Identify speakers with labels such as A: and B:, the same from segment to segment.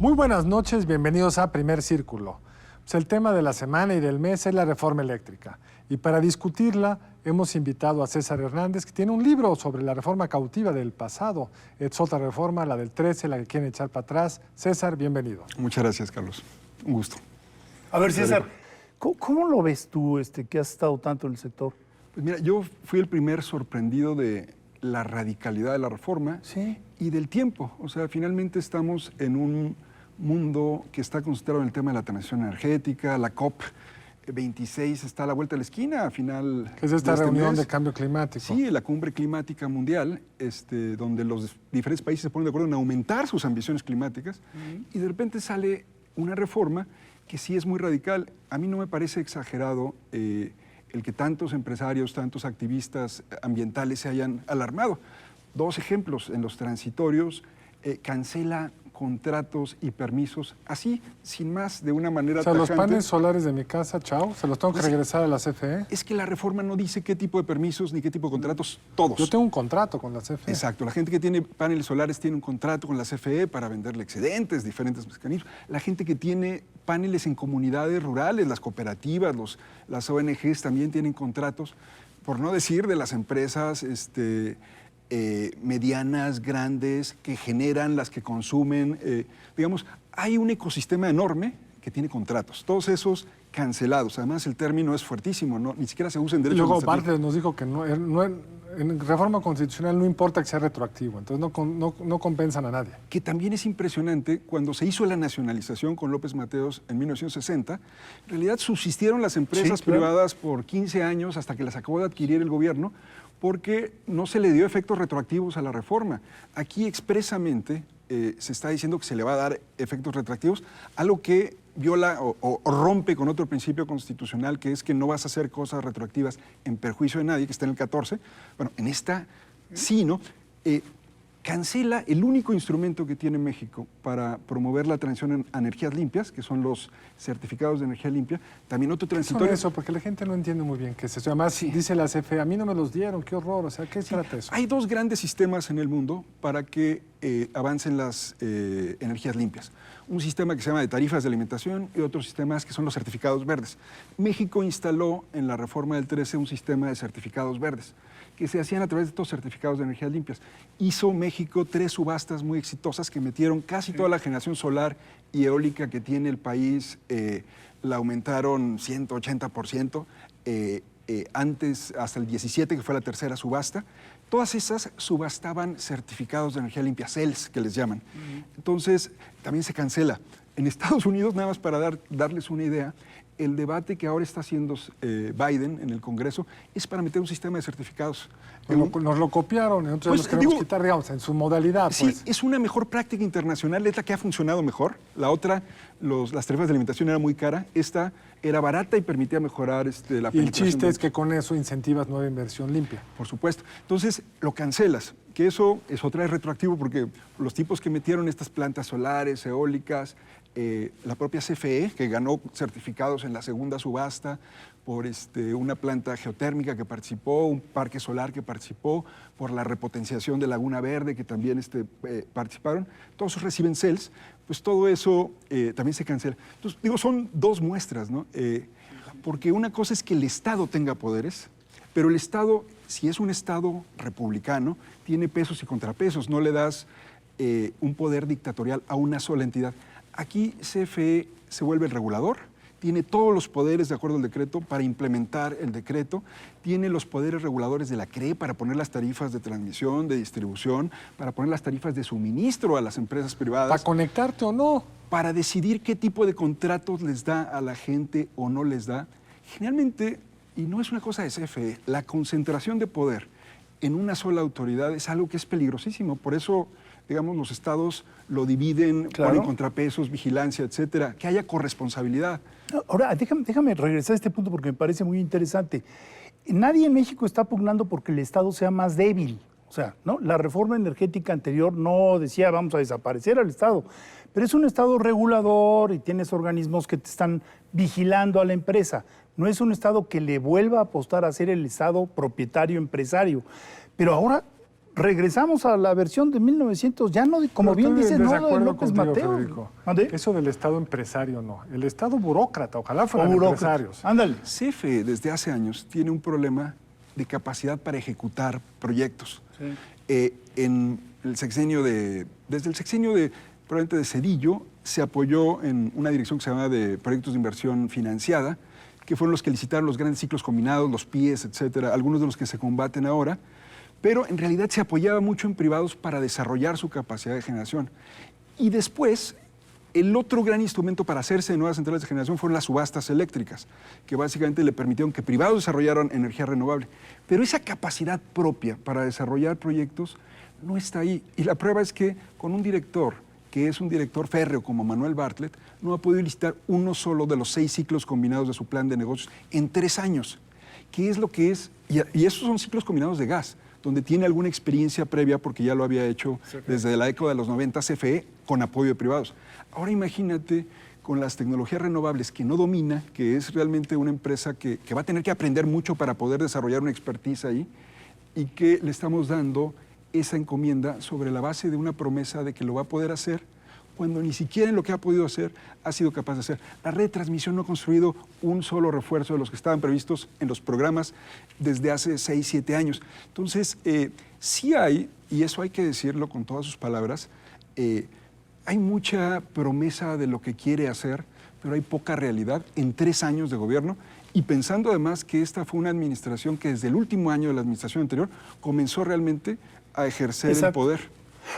A: Muy buenas noches, bienvenidos a Primer Círculo. Pues el tema de la semana y del mes es la reforma eléctrica. Y para discutirla hemos invitado a César Hernández, que tiene un libro sobre la reforma cautiva del pasado. Es otra reforma, la del 13, la que quieren echar para atrás. César, bienvenido.
B: Muchas gracias, Carlos. Un gusto.
C: A ver, César, ¿cómo lo ves tú, que has estado tanto en el sector?
B: Pues mira, yo fui el primer sorprendido de la radicalidad de la reforma y del tiempo. O sea, finalmente estamos en un mundo que está concentrado en el tema de la transición energética. La COP26 está a la vuelta de la esquina, a final
A: ¿Qué es esta
B: de
A: reunión
B: mes.
A: de cambio climático?
B: Sí, la cumbre climática mundial, donde los diferentes países se ponen de acuerdo en aumentar sus ambiciones climáticas, y de repente sale una reforma que sí es muy radical. A mí no me parece exagerado el que tantos empresarios, tantos activistas ambientales se hayan alarmado. Dos ejemplos: en los transitorios, cancela contratos y permisos, así, sin más, de una manera
A: O sea, los
B: tajante.
A: paneles solares de mi casa, chao, se los tengo que regresar a la CFE.
B: Es que la reforma no dice qué tipo de permisos ni qué tipo de contratos, todos.
A: Yo tengo un contrato con la CFE.
B: Exacto, la gente que tiene paneles solares tiene un contrato con la CFE para venderle excedentes, diferentes mecanismos. La gente que tiene paneles en comunidades rurales, las cooperativas, las ONGs también tienen contratos, por no decir de las empresas medianas, grandes, que generan, las que consumen. Digamos, hay un ecosistema enorme que tiene contratos, todos esos cancelados. Además, el término es fuertísimo, ¿no? Ni siquiera se usa en
A: Y
B: derecho
A: luego
B: administrativo.
A: Bartlett nos dijo que en reforma constitucional no importa que sea retroactivo, entonces no compensan a nadie.
B: Que también es impresionante, cuando se hizo la nacionalización con López Mateos en 1960, en realidad subsistieron las empresas privadas por 15 años hasta que las acabó de adquirir el gobierno, porque no se le dio efectos retroactivos a la reforma. Aquí expresamente se está diciendo que se le va a dar efectos retroactivos, algo que viola o rompe con otro principio constitucional, que es que no vas a hacer cosas retroactivas en perjuicio de nadie, que está en el 14. Bueno, en esta sí, ¿no? Cancela el único instrumento que tiene México para promover la transición a energías limpias, que son los certificados de energía limpia. También otro transitorio.
A: Son eso, porque la gente no entiende muy bien qué es eso. Además, dice la CFE, a mí no me los dieron, qué horror. O sea, ¿qué trata eso?
B: Hay dos grandes sistemas en el mundo para que avancen las energías limpias. Un sistema que se llama de tarifas de alimentación y otros sistemas que son los certificados verdes. México instaló en la reforma del 13 un sistema de certificados verdes que se hacían a través de estos certificados de energías limpias. Hizo México 3 subastas muy exitosas que metieron casi toda la generación solar y eólica que tiene el país, la aumentaron 180%, antes hasta el 17, que fue la tercera subasta. Todas esas subastaban certificados de energía limpia, CELS, que les llaman. Entonces, también se cancela. En Estados Unidos, nada más para darles una idea, el debate que ahora está haciendo Biden en el Congreso es para meter un sistema de certificados.
A: Nos lo copiaron, nosotros los queremos quitar, digamos, en su modalidad.
B: Sí, pues. Es una mejor práctica internacional, es la que ha funcionado mejor. La otra, las tarifas de alimentación era muy cara, esta era barata y permitía mejorar la
A: penetración. Y el chiste es que con eso incentivas nueva inversión limpia.
B: Por supuesto. Entonces, lo cancelas, que eso es otra vez retroactivo, porque los tipos que metieron estas plantas solares, eólicas, la propia CFE, que ganó certificados en la segunda subasta por una planta geotérmica que participó, un parque solar que participó, por la repotenciación de Laguna Verde, que también participaron, todos reciben CELS, pues todo eso también se cancela. Entonces, digo, son dos muestras, ¿no? Porque una cosa es que el Estado tenga poderes, pero el Estado, si es un Estado republicano, tiene pesos y contrapesos, no le das un poder dictatorial a una sola entidad. Aquí CFE se vuelve el regulador, tiene todos los poderes de acuerdo al decreto para implementar el decreto, tiene los poderes reguladores de la CRE para poner las tarifas de transmisión, de distribución, para poner las tarifas de suministro a las empresas privadas.
A: ¿Para conectarte o no?
B: Para decidir qué tipo de contratos les da a la gente o no les da. Generalmente, y no es una cosa de CFE, la concentración de poder en una sola autoridad es algo que es peligrosísimo. Por eso, digamos, los estados lo dividen, ponen contrapesos, vigilancia, etcétera, que haya corresponsabilidad.
C: Ahora, déjame regresar a este punto porque me parece muy interesante. Nadie en México está pugnando porque el Estado sea más débil. O sea, ¿no? La reforma energética anterior no decía vamos a desaparecer al Estado, pero es un Estado regulador y tienes organismos que te están vigilando a la empresa. No es un Estado que le vuelva a apostar a ser el Estado propietario empresario. Pero ahora regresamos a la versión de 1900, ya no, como bien dices, no de López Mateos.
A: ¿Ande? Eso del Estado empresario no. El Estado burócrata, ojalá fueran empresarios.
C: Ándale.
B: CFE desde hace años tiene un problema de capacidad para ejecutar proyectos. Sí. En el sexenio desde el sexenio probablemente de Zedillo, se apoyó en una dirección que se llama de proyectos de inversión financiada, que fueron los que licitaron los grandes ciclos combinados, los PIEs, etcétera, algunos de los que se combaten ahora, pero en realidad se apoyaba mucho en privados para desarrollar su capacidad de generación. Y después, el otro gran instrumento para hacerse de nuevas centrales de generación fueron las subastas eléctricas, que básicamente le permitieron que privados desarrollaran energía renovable. Pero esa capacidad propia para desarrollar proyectos no está ahí. Y la prueba es que con un director, que es un director férreo como Manuel Bartlett, no ha podido licitar uno solo de los 6 ciclos combinados de su plan de negocios en 3 años. ¿Qué es lo que es? Y esos son ciclos combinados de gas, donde tiene alguna experiencia previa porque ya lo había hecho desde la década de los 90 CFE con apoyo de privados. Ahora imagínate con las tecnologías renovables que no domina, que es realmente una empresa que va a tener que aprender mucho para poder desarrollar una expertise ahí, y que le estamos dando esa encomienda sobre la base de una promesa de que lo va a poder hacer cuando ni siquiera en lo que ha podido hacer ha sido capaz de hacer. La red de transmisión no ha construido un solo refuerzo de los que estaban previstos en los programas desde hace 6, 7 años. Entonces, sí hay, y eso hay que decirlo con todas sus palabras, hay mucha promesa de lo que quiere hacer, pero hay poca realidad en 3 años de gobierno. Y pensando además que esta fue una administración que desde el último año de la administración anterior comenzó realmente a ejercer el poder.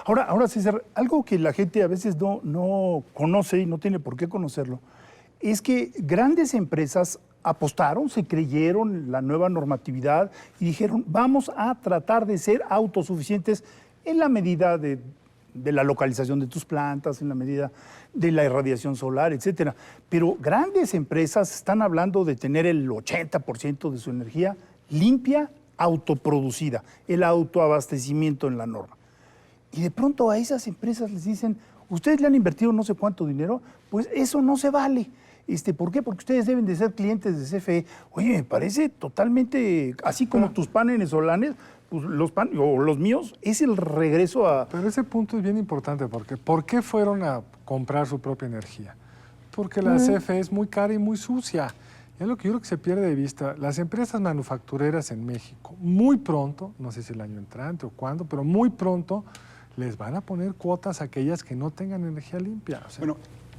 C: Ahora, César, algo que la gente a veces no conoce y no tiene por qué conocerlo, es que grandes empresas apostaron, se creyeron la nueva normatividad y dijeron, vamos a tratar de ser autosuficientes en la medida de la localización de tus plantas, en la medida de la irradiación solar, etcétera. Pero grandes empresas están hablando de tener el 80% de su energía limpia, autoproducida, el autoabastecimiento en la norma. Y de pronto a esas empresas les dicen, ustedes le han invertido no sé cuánto dinero, pues eso no se vale. ¿Por qué? Porque ustedes deben de ser clientes de CFE. Oye, me parece totalmente, así como tus paneles solares, pues los míos, es el regreso a...
A: Pero ese punto es bien importante, porque ¿por qué fueron a comprar su propia energía? Porque la CFE es muy cara y muy sucia. Es lo que yo creo que se pierde de vista. Las empresas manufactureras en México, muy pronto, no sé si el año entrante o cuándo, pero muy pronto les van a poner cuotas a aquellas que no tengan energía limpia. O sea,
B: bueno,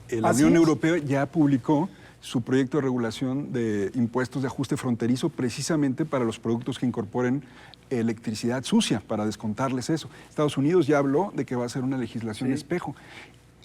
B: la Unión Europea ya publicó su proyecto de regulación de impuestos de ajuste fronterizo precisamente para los productos que incorporen electricidad sucia, para descontarles eso. Estados Unidos ya habló de que va a ser una legislación espejo.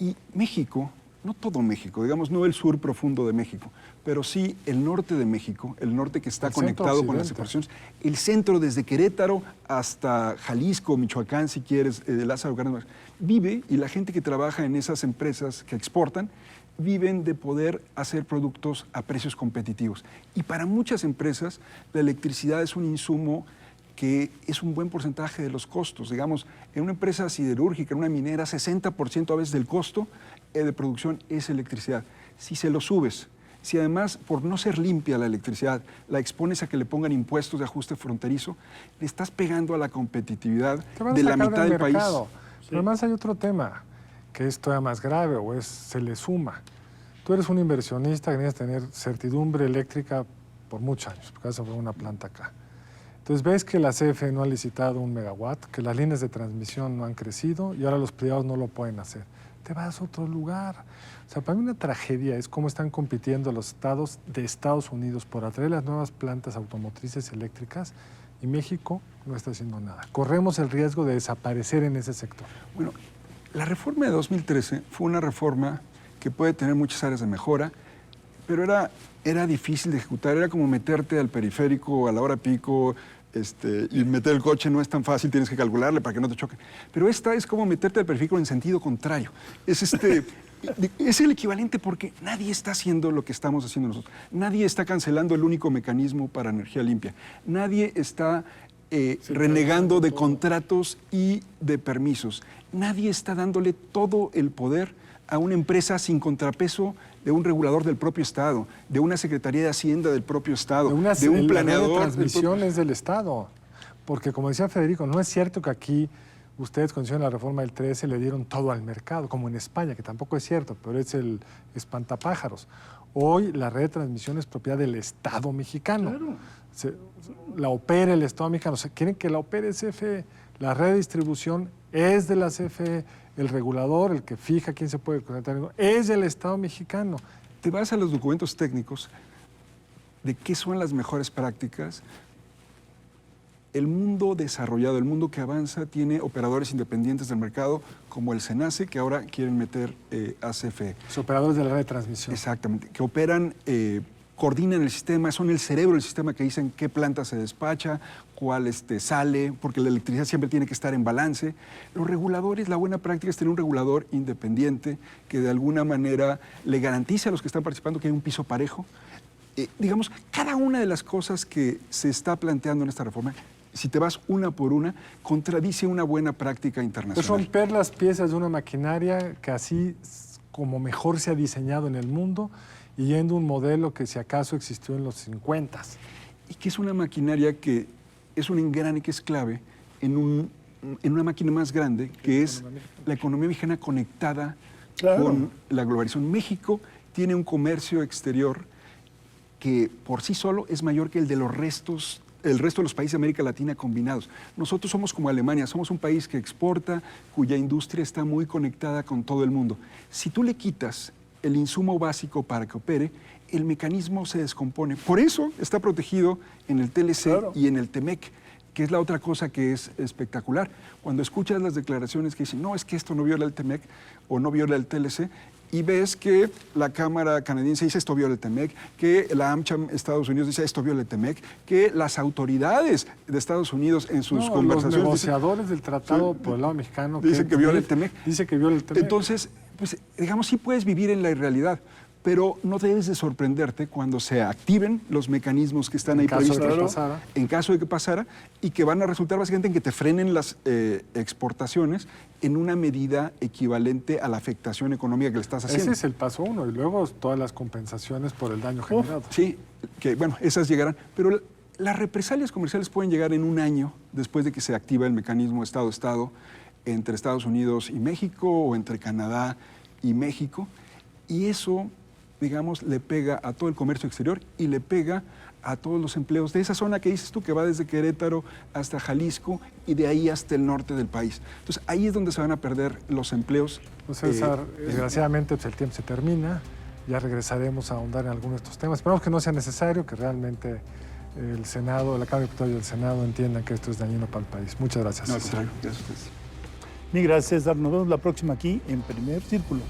B: Y México, no todo México, digamos no el sur profundo de México, pero sí el norte de México, el norte que está conectado con las separaciones, el centro desde Querétaro hasta Jalisco, Michoacán, si quieres, de Lázaro Cárdenas, vive, y la gente que trabaja en esas empresas que exportan, viven de poder hacer productos a precios competitivos. Y para muchas empresas, la electricidad es un insumo que es un buen porcentaje de los costos. Digamos, en una empresa siderúrgica, en una minera, 60% a veces del costo de producción es electricidad. Si se lo subes, si además por no ser limpia la electricidad la expones a que le pongan impuestos de ajuste fronterizo, le estás pegando a la competitividad de la mitad del país.
A: Pero además hay otro tema que es todavía más grave o se le suma. Tú eres un inversionista que necesitas tener certidumbre eléctrica por muchos años, porque vas a poner una planta acá. Entonces ves que la CFE no ha licitado 1 megawatt, que las líneas de transmisión no han crecido y ahora los privados no lo pueden hacer. Te vas a otro lugar. O sea, para mí una tragedia es cómo están compitiendo los estados de Estados Unidos por atraer las nuevas plantas automotrices eléctricas y México no está haciendo nada. Corremos el riesgo de desaparecer en ese sector.
B: Bueno, la reforma de 2013 fue una reforma que puede tener muchas áreas de mejora, pero era difícil de ejecutar. Era como meterte al periférico a la hora pico, y meter el coche no es tan fácil, tienes que calcularle para que no te choque. Pero esta es como meterte al periférico en sentido contrario. Es el equivalente porque nadie está haciendo lo que estamos haciendo nosotros. Nadie está cancelando el único mecanismo para energía limpia. Nadie está renegando de contratos y de permisos. Nadie está dándole todo el poder a una empresa sin contrapeso de un regulador del propio Estado, de una Secretaría de Hacienda del propio Estado, de un planeador.
A: La transmisión es del Estado. Porque, como decía Federico, no es cierto que aquí ustedes, cuando hicieron la reforma del 13, le dieron todo al mercado, como en España, que tampoco es cierto, pero es el espantapájaros. Hoy la red de transmisión es propiedad del Estado mexicano.
C: Claro.
A: La opera el Estado mexicano. Quieren que la opere CFE. La red de distribución es de la CFE. El regulador, el que fija quién se puede conectar, es el Estado mexicano.
B: Te vas a los documentos técnicos de qué son las mejores prácticas. El mundo desarrollado, el mundo que avanza, tiene operadores independientes del mercado, como el SENACE, que ahora quieren meter a CFE.
A: Los operadores de la red de transmisión.
B: Exactamente, que operan, coordinan el sistema, son el cerebro del sistema, que dicen qué planta se despacha, cuál sale, porque la electricidad siempre tiene que estar en balance. Los reguladores, la buena práctica es tener un regulador independiente que de alguna manera le garantice a los que están participando que hay un piso parejo. Digamos, cada una de las cosas que se está planteando en esta reforma, si te vas una por una, contradice una buena práctica
A: Es
B: internacional.
A: romper las piezas de una maquinaria que así como mejor se ha diseñado en el mundo y yendo a un modelo que si acaso existió en los 50.
B: Y que es una maquinaria que es un engrane que es clave en una máquina más grande, que es la economía mexicana conectada
C: Claro.
B: con la globalización. México tiene un comercio exterior que por sí solo es mayor que el de el resto de los países de América Latina combinados. Nosotros somos como Alemania, somos un país que exporta, cuya industria está muy conectada con todo el mundo. Si tú le quitas el insumo básico para que opere, el mecanismo se descompone. Por eso está protegido en el TLC
C: Claro.
B: y en el TEMEC, que es la otra cosa que es espectacular. Cuando escuchas las declaraciones que dicen, no, es que esto no viola el TEMEC o no viola el TLC, y ves que la Cámara canadiense dice esto viola el TEMEC, que la AmCham Estados Unidos dice esto viola el TEMEC, que las autoridades de Estados Unidos en sus
A: Los
B: conversaciones
A: negociadores del tratado
B: Sí,
A: por el lado mexicano
B: dicen que viola el TEMEC.
A: Dice que viola el TEMEC.
B: Entonces, pues, digamos, sí puedes vivir en la irrealidad, pero no debes de sorprenderte cuando se activen los mecanismos que están
A: En
B: ahí
A: caso de que
B: previstos,
A: pasara.
B: en caso de que pasara, y que van a resultar básicamente en que te frenen las exportaciones en una medida equivalente a la afectación económica que le estás haciendo.
A: Ese es el paso 1 y luego todas las compensaciones por el daño generado.
B: Sí, que bueno, esas llegarán, pero las represalias comerciales pueden llegar en un año después de que se activa el mecanismo Estado-Estado entre Estados Unidos y México o entre Canadá y México, y eso, digamos, le pega a todo el comercio exterior y le pega a todos los empleos de esa zona que dices tú, que va desde Querétaro hasta Jalisco y de ahí hasta el norte del país. Entonces, ahí es donde se van a perder los empleos.
A: Pues, César, desgraciadamente pues, el tiempo se termina. Ya regresaremos a ahondar en algunos de estos temas. Esperamos que no sea necesario, que realmente el Senado, la Cámara de Diputados y el Senado entiendan que esto es dañino para el país. Muchas gracias.
B: No, al contrario, gracias a ustedes.
C: Mil gracias, César. Nos vemos la próxima aquí en Primer Círculo.